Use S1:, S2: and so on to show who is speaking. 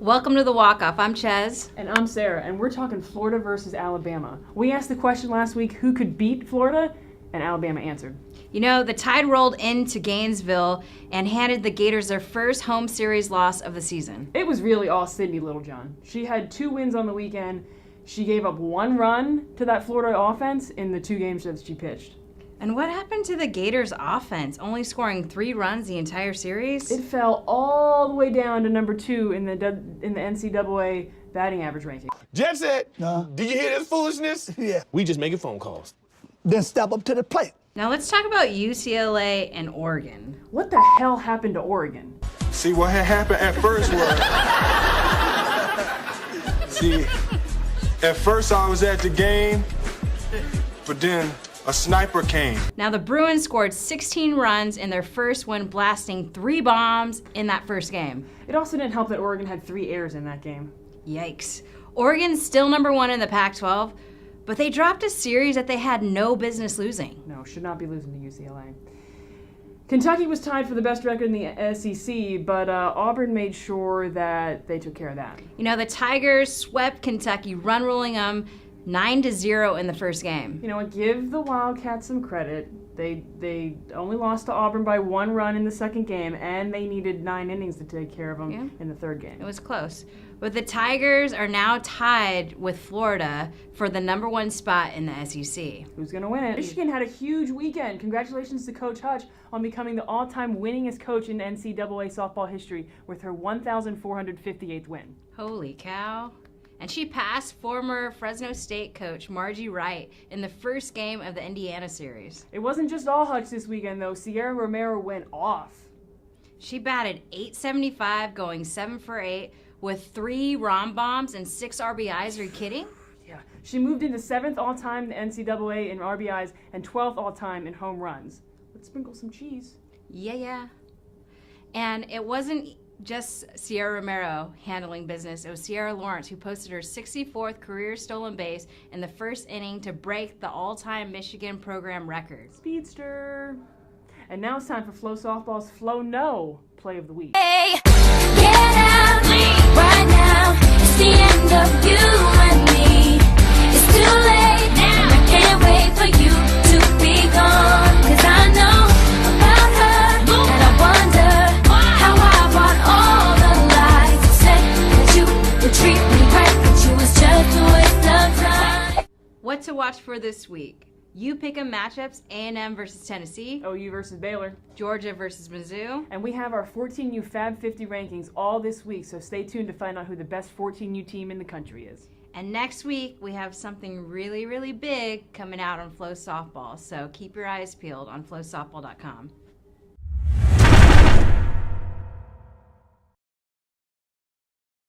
S1: Welcome to the Walk-Off. I'm Ches.
S2: And I'm Sarah, and we're talking Florida versus Alabama. We asked the question last week, who could beat Florida? And Alabama answered.
S1: You know, the Tide rolled into Gainesville and handed the Gators their first home series loss of the season.
S2: It was really all Sydney Littlejohn. She had 2 wins on the weekend. She gave up 1 run to that Florida offense in the 2 games that she pitched.
S1: And what happened to the Gators offense, only scoring 3 runs the entire series?
S2: It fell all the way down to number 2 in the NCAA batting average ranking.
S3: Jet said, did you hear this foolishness?
S4: Yeah.
S3: We just making phone calls.
S4: Then step up to the plate.
S1: Now let's talk about UCLA and Oregon.
S2: What the hell happened to Oregon?
S5: See, what had happened at first was, see, at first I was at the game, but then a sniper came.
S1: Now the Bruins scored 16 runs in their first win, blasting 3 bombs in that first game.
S2: It also didn't help that Oregon had 3 errors in that game.
S1: Yikes. Oregon's still number 1 in the Pac-12, but they dropped a series that they had no business losing.
S2: No, should not be losing to UCLA. Kentucky was tied for the best record in the SEC, but Auburn made sure that they took care of that.
S1: You know, the Tigers swept Kentucky, run ruling them 9-0 in the first game.
S2: You know what, give the Wildcats some credit. They only lost to Auburn by 1 run in the second game, and they needed 9 innings to take care of them in the third game.
S1: It was close. But the Tigers are now tied with Florida for the number 1 spot in the SEC.
S2: Who's going to win it? Michigan had a huge weekend. Congratulations to Coach Hutch on becoming the all-time winningest coach in NCAA softball history with her 1,458th win.
S1: Holy cow. And she passed former Fresno State coach Margie Wright in the first game of the Indiana series.
S2: It wasn't just all Hutch this weekend, though. Sierra Romero went off.
S1: She batted .875, going 7 for 8, with 3 ROM bombs and 6 RBIs. Are you kidding?
S2: Yeah. She moved into 7th all-time in the NCAA in RBIs and 12th all-time in home runs. Let's sprinkle some cheese.
S1: Yeah. And it wasn't just Sierra Romero handling business. It was Sierra Lawrence who posted her 64th career stolen base in the first inning to break the all-time Michigan program record.
S2: Speedster. And now it's time for FloSoftball's Flo No Play of the Week.
S6: Hey, get out right now. It's the end of you and me. It's too late now. I can't wait for you to be gone. 'Cause I know about her. And I wonder how I brought all the lies. You said that you would treat me right, but you was just a waste of time.
S1: What to watch for this week? You pick 'em matchups: A&M versus Tennessee,
S2: OU versus Baylor,
S1: Georgia versus Mizzou.
S2: And we have our 14U Fab 50 rankings all this week, so stay tuned to find out who the best 14U team in the country is.
S1: And next week, we have something really, really big coming out on FloSoftball, so keep your eyes peeled on FloSoftball.com.